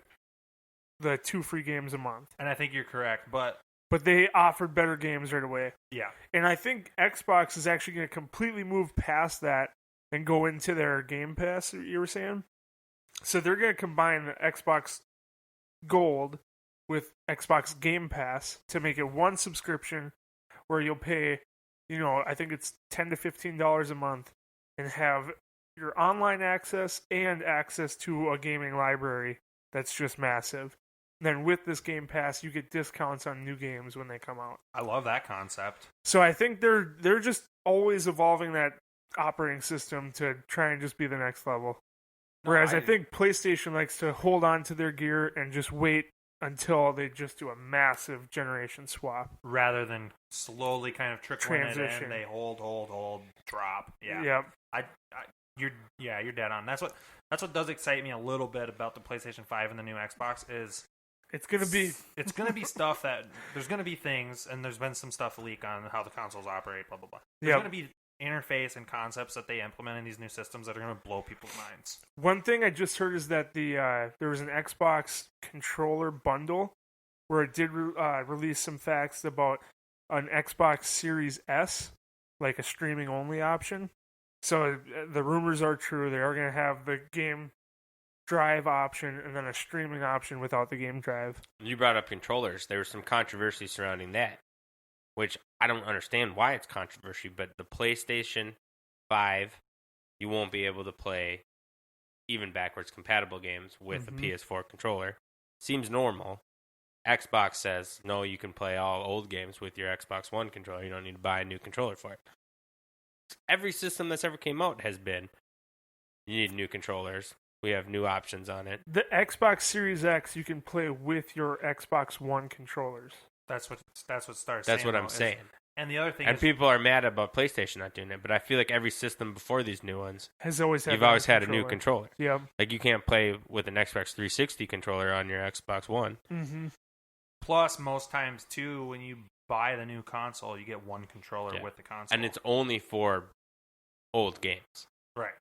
the 2 free games a month. And I think you're correct, but they offered better games right away. yeah. And I think Xbox is actually going to completely move past that and go into their Game Pass, you were saying? So they're going to combine the Xbox Gold with Xbox Game Pass to make it one subscription where you'll pay, I think it's $10 to $15 a month and have your online access and access to a gaming library that's just massive. Then with this Game Pass, you get discounts on new games when they come out. I love that concept. So I think they're just always evolving that operating system to try and just be the next level. Whereas I think PlayStation likes to hold on to their gear and just wait until they just do a massive generation swap. Rather than slowly kind of trickling it Transition. in, they hold, drop. Yeah. Yep. You're dead on. That's what does excite me a little bit about the PlayStation 5 and the new Xbox is It's gonna be stuff that there's gonna be things, and there's been some stuff leak on how the consoles operate, blah blah blah. There's Yep. gonna be interface and concepts that they implement in these new systems that are gonna blow people's minds. One thing I just heard is that there was an Xbox controller bundle where it did release some facts about an Xbox Series S, like a streaming only option. So the rumors are true. They are going to have the game drive option and then a streaming option without the game drive. You brought up controllers. There was some controversy surrounding that, which I don't understand why it's controversy, but the PlayStation 5, you won't be able to play even backwards compatible games with a PS4 controller. Seems normal. Xbox says, no, you can play all old games with your Xbox One controller. You don't need to buy a new controller for it. Every system that's ever came out has been, you need new controllers. We have new options on it. The Xbox Series X you can play with your Xbox One controllers. That's what starts. That's what I'm saying. And the other thing And is, people are mad about PlayStation not doing it, but I feel like every system before these new ones, Has always had you've always had a new controller. Yeah. Like you can't play with an Xbox 360 controller on your Xbox One. Mm-hmm. plus most times too, when you buy the new console, you get one controller with the console, And it's only for old games. right.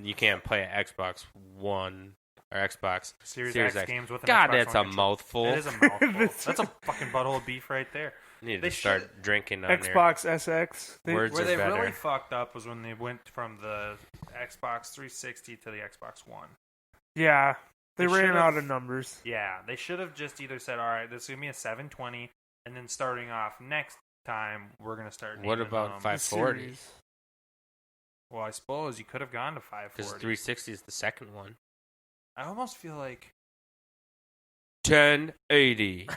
You can't play an Xbox One or Xbox Series X X games with an God, Xbox that's One a controller. mouthful. It is a mouthful. That's a fucking butthole of beef right there. You need They to start should- drinking on Xbox SX. Words Where are they better. really fucked up was when they went from the Xbox 360 to the Xbox One. Yeah. They They ran should've- out of numbers. Yeah, they should have just either said, all right, this is going to be a 720, and then starting off next time, we're going to start What naming about them. 540? Series. Well, I suppose you could have gone to Because 540. 360 is the second one. I almost feel like 1080.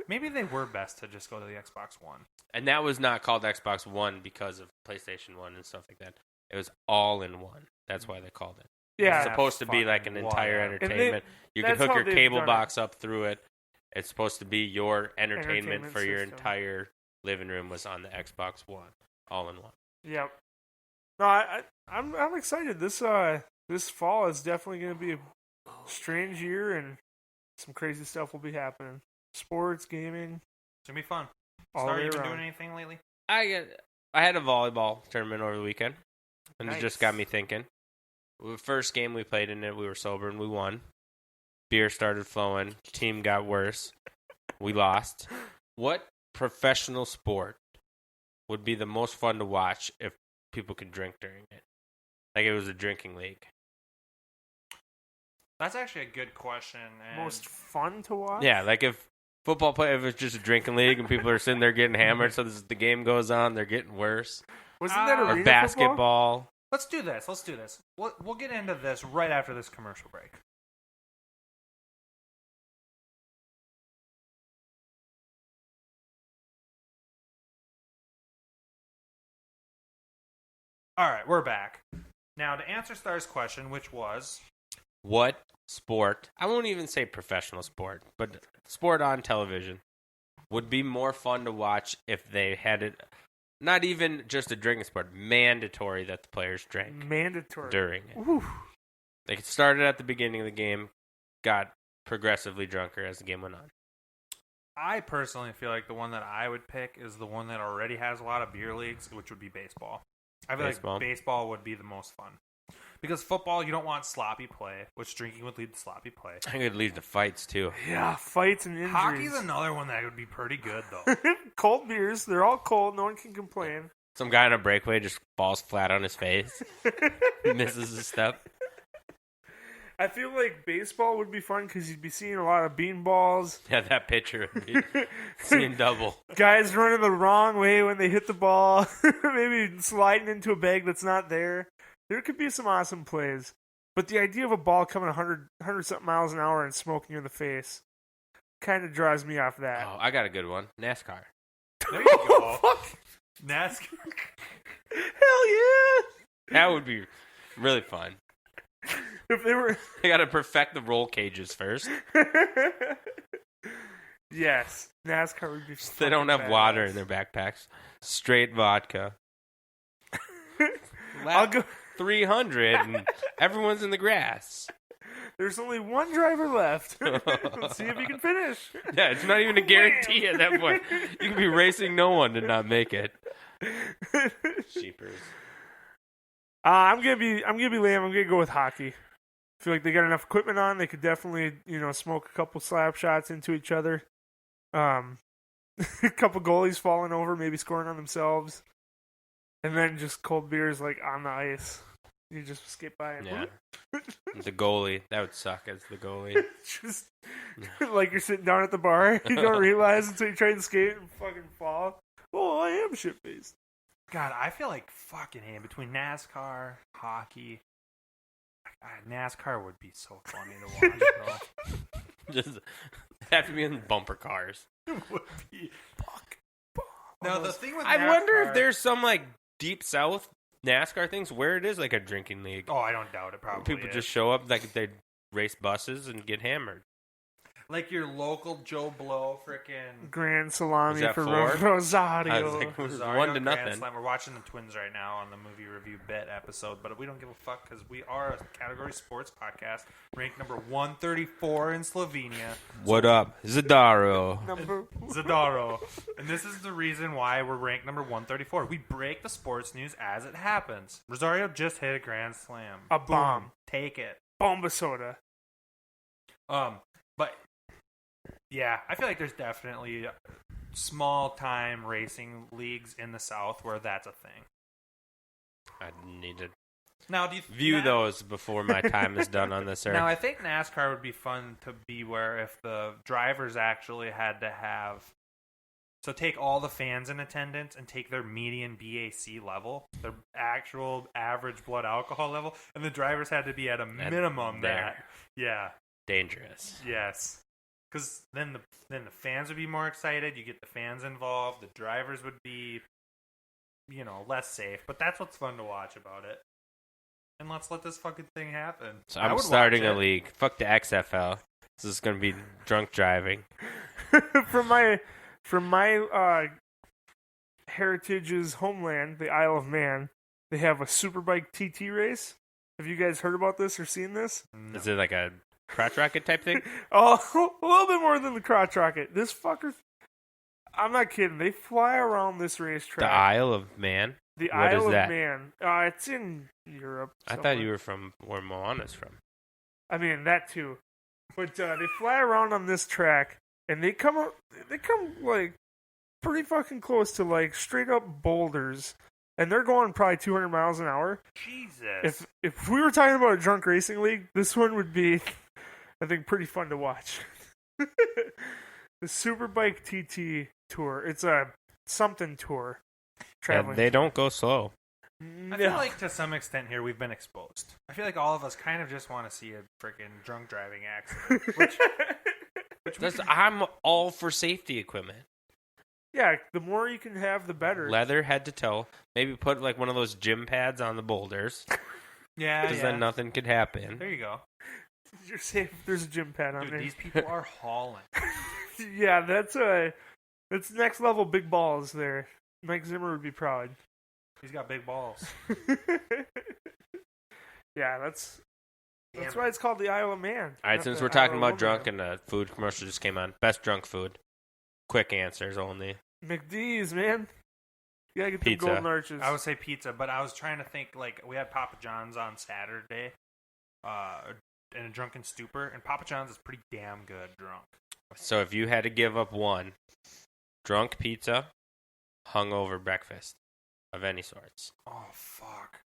maybe they were best to just go to the Xbox One. And that was not called Xbox One because of PlayStation 1 and stuff like that. It was all in one. That's why they called it. Yeah. It's supposed to be like an fucking entire whatever. entertainment. You can that's hook how your they've cable done box up through it. It's supposed to be your entertainment Entertainment for your system. entire living room was on the Xbox One, all in one. Yep. No, I'm excited. This fall is definitely going to be a strange year, and some crazy stuff will be happening. Sports, gaming, It's going to be fun. all Star, the way you been around. doing anything lately? I had a volleyball tournament over the weekend, and it just got Nice. me thinking. The first game we played in it, we were sober and we won. Beer started flowing. Team got worse. We lost. What professional sport would be the most fun to watch if people could drink during it? Like it was a drinking league. That's actually a good question. And Most fun to watch? Yeah, like if football play, if it's just a drinking league and people are sitting there getting hammered, so the game goes on, they're getting worse. Wasn't that Or arena Or football? basketball. Let's do this. We'll get into this right after this commercial break. All right, we're back. Now, to answer Star's question, which was... What sport, I won't even say professional sport, but sport on television would be more fun to watch if they had it, not even just a drinking sport, mandatory that the players drank Mandatory. during it. Ooh. They started at the beginning of the game, got progressively drunker as the game went on. I personally feel like the one that I would pick is the one that already has a lot of beer leagues, which would be baseball. I feel Baseball. like baseball would be the most fun. Because football, you don't want sloppy play, which drinking would lead to sloppy play. I think it leads to fights too. Yeah, fights and injuries. Hockey's another one that would be pretty good, though. Cold beers. They're all cold. No one can complain. Some guy on a breakaway just falls flat on his face, misses a step. I feel like baseball would be fun because you'd be seeing a lot of beanballs. Yeah, that pitcher would be seeing double. Guys running the wrong way when they hit the ball. Maybe sliding into a bag that's not there. There could be some awesome plays. But the idea of a ball coming 100-something miles an hour and smoking you in the face kind of draws me off that. Oh, I got a good one. NASCAR. There you go. Fuck. NASCAR. Hell yeah! That would be really fun. If they were... They got to perfect the roll cages first. Yes. NASCAR would be They don't have badass. water in their backpacks. Straight vodka. I'll go... 300 and everyone's in the grass. There's only one driver left. Let's see if he can finish. Yeah, it's not even a guarantee at that point. You could be racing no one to not make it. Sheepers. I'm gonna be lame. I'm gonna go with hockey. I feel like they got enough equipment on. They could definitely, smoke a couple slap shots into each other. A couple goalies falling over, maybe scoring on themselves, and then just cold beers like on the ice. You just skip by and Yeah. The goalie. That would suck as the goalie. just like you're sitting down at the bar. You don't realize until you try to skate and fucking fall. Oh, I am shit faced. God, I feel like fucking between NASCAR, hockey. God, NASCAR would be so funny to watch, bro. Just have to be in bumper cars. It would be. No, the thing with I wonder if NASCAR- there's some like deep south NASCAR things where it is like a drinking league. Oh, I don't doubt it. Probably People is. just show up like they race buses and get hammered. Like your local Joe Blow, freaking Grand salami Was that for 4? Rosario. I was like, it was Rosario 1-0. Grand Slam. We're watching the Twins right now on the movie review bit episode, but we don't give a fuck because we are a category sports podcast, ranked number 134 in Slovenia. What up, Zadaro? Number Zadaro. And this is the reason why we're ranked number 134. We break the sports news as it happens. Rosario just hit a grand slam. A Boom. bomb. Take it. Bomba soda. But yeah, I feel like there's definitely small time racing leagues in the South where that's a thing. I need to Now, do you view those before my time is done on this earth. Now, I think NASCAR would be fun to be where if the drivers actually had to have. So take all the fans in attendance and take their median BAC level, their actual average blood alcohol level, and the drivers had to be at a minimum there. that. Yeah. Dangerous. Yes. Because then the fans would be more excited. You get the fans involved. The drivers would be, less safe. But that's what's fun to watch about it. And let's let this fucking thing happen. So I I'm would starting watch a it. league. Fuck the XFL. This is going to be drunk driving. From my heritage's homeland, the Isle of Man, they have a superbike TT race. Have you guys heard about this or seen this? No. Is it like a crotch rocket type thing? Oh, a little bit more than the crotch rocket. This fucker, I'm not kidding. They fly around this racetrack. The Isle of Man? The What Isle is of that? Man. It's in Europe. I somewhere. thought you were from where Moana's from. I mean that too, but they fly around on this track, and they come like pretty fucking close to like straight up boulders, and they're going probably 200 miles an hour. Jesus. If we were talking about a drunk racing league, this one would be, I think, pretty fun to watch. The Superbike TT Tour. It's a something tour. Yeah, Traveling. they don't go slow. I feel like to some extent here we've been exposed. I feel like all of us kind of just want to see a freaking drunk driving accident. Which I'm all for safety equipment. Yeah, the more you can have, the better. Leather head to toe. Maybe put like one of those gym pads on the boulders. yeah, Because then nothing could happen. There you go. You're safe. There's a gym pad on Dude, there. these people are hauling. Yeah, that's next level big balls there. Mike Zimmer would be proud. He's got big balls. Yeah, that's why it's called the Isle of Man. All right, not since the we're talking Isle of about drunk Woman. and the food commercial just came on. Best drunk food. Quick answers only. McD's, man. You gotta get the Pizza. golden arches. I would say pizza, but I was trying to think, like, we had Papa John's on Saturday in a drunken stupor, and Papa John's is pretty damn good drunk. So if you had to give up one, drunk pizza, hungover breakfast of any sorts. Oh, fuck.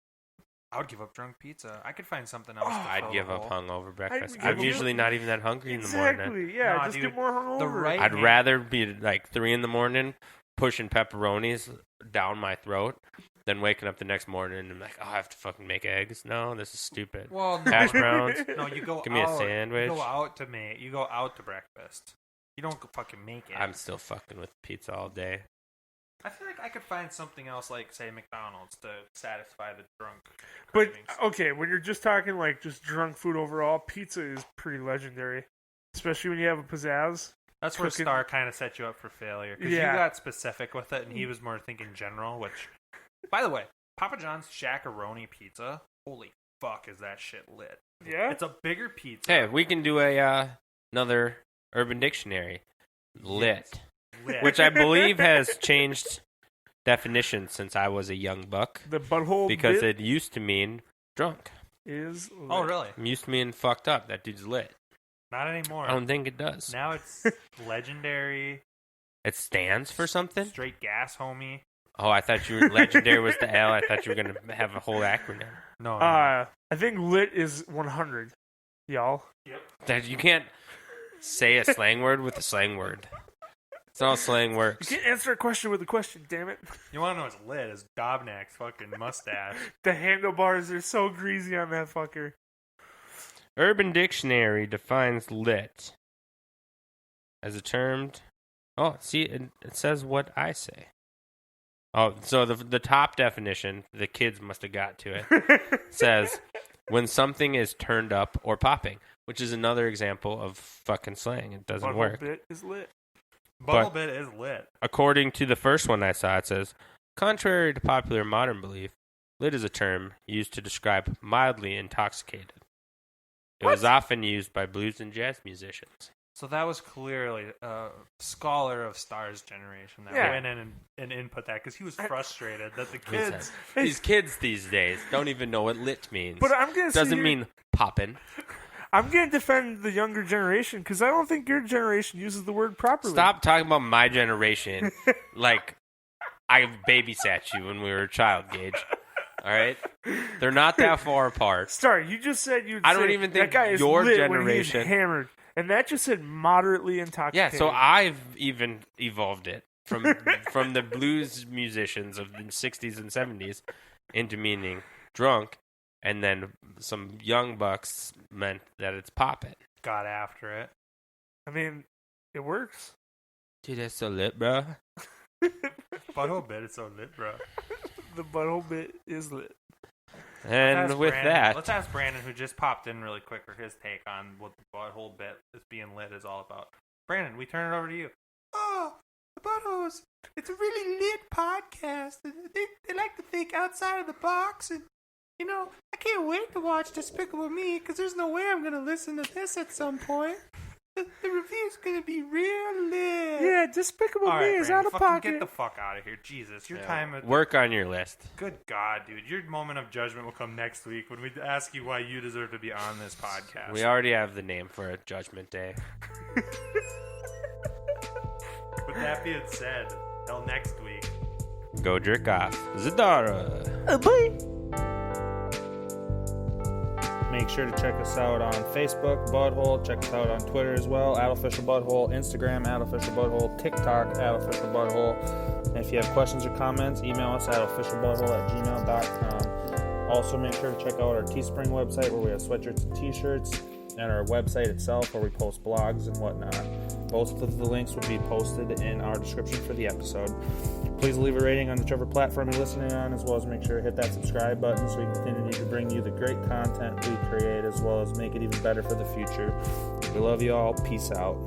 I would give up drunk pizza. I could find something else. I'd give up hungover breakfast. I'd I'm give usually not even that hungry in the morning. Exactly. Yeah, Nah, just dude, get more hungover. the right- I'd rather be like 3 a.m. pushing pepperonis down my throat than waking up the next morning and I'm like, oh, I have to fucking make eggs. No, this is stupid. Well, no. Hash browns. No, you go Give me a out. sandwich. You go out to breakfast. You don't fucking make it. I'm still fucking with pizza all day. I feel like I could find something else, like, say, McDonald's, to satisfy the drunk But cravings. okay, when you're just talking like just drunk food overall, pizza is pretty legendary, especially when you have a pizzazz. That's where cooking- Star kind of set you up for failure. Because Yeah. you got specific with it, and he was more thinking general, which, by the way, Papa John's Shaq-a-Roni pizza, holy fuck is that shit lit. Yeah, It's a bigger pizza. Hey, we can do another Urban Dictionary. Lit. Lit. Which I believe has changed definition since I was a young buck. the butthole Because bit it used to mean drunk. is. Oh, lit. really? It used to mean fucked up. That dude's lit. Not anymore. I don't think it does. Now it's legendary, It stands for something? straight gas, homie. Oh, I thought you were legendary was the L. I thought you were going to have a whole acronym. No, I think lit is 100, y'all. That you can't say a slang word with a slang word. It's not how slang You works. can't answer a question with a question. Damn it! You want to know what's lit? Is Dobnak's fucking mustache. The handlebars are so greasy on that fucker. Urban Dictionary defines lit as a term. Oh, see, it says what I say. Oh, so the top definition, the kids must have got to it, says when something is turned up or popping, which is another example of fucking slang. It doesn't Butthole work. bit is lit. Bubble bit is lit. According to the first one I saw, it says, contrary to popular modern belief, lit is a term used to describe mildly intoxicated. It was often used by blues and jazz musicians. So that was clearly a scholar of Star's generation that Yeah. went in and input that because he was frustrated that the kids. These kids these days don't even know what lit means. But I'm gonna Doesn't mean poppin'. I'm gonna defend the younger generation because I don't think your generation uses the word properly. Stop talking about my generation like I babysat you when we were a child, Gage. All right? They're not that far apart. Star, you just said you'd I don't say even think that guy is your lit generation- when he's hammered, and that just said moderately Yeah, intoxicated. so I've even evolved it from the blues musicians of the 60s and 70s into meaning drunk, and then some young bucks meant that it's poppin'. Got after it. I mean, it works. Dude, that's so lit, bro. Butthole bit is so lit, bro. The butthole bit is lit. And with that, let's ask Brandon, who just popped in really quick, for his take on what the butthole bit is being lit is all about. Brandon, we turn it over to you. Oh, the buttholes. It's a really lit podcast. They like to think outside of the box, and you know, I can't wait to watch Despicable Me because there's no way I'm gonna listen to this at some point. The review's gonna be real lit. Yeah, Despicable All Me right, is Brandon, out of fucking pocket. Get the fuck out of here, Jesus! Your time. work on your list. Good God, dude! Your moment of judgment will come next week when we ask you why you deserve to be on this podcast. We already have the name for it, Judgment Day. With that being said, till next week. Go jerk off. Zadara. Make sure to check us out on Facebook, Butthole. Check us out on Twitter as well, @officialbutthole, Instagram, @officialbutthole, TikTok, @officialbutthole. And if you have questions or comments, email us at officialbutthole@gmail.com. Also, make sure to check out our Teespring website where we have sweatshirts and t-shirts, and our website itself where we post blogs and whatnot. Both of the links will be posted in our description for the episode. Please leave a rating on whichever platform you're listening on, as well as make sure to hit that subscribe button so we can continue to bring you the great content we create, as well as make it even better for the future. We love you all. Peace out.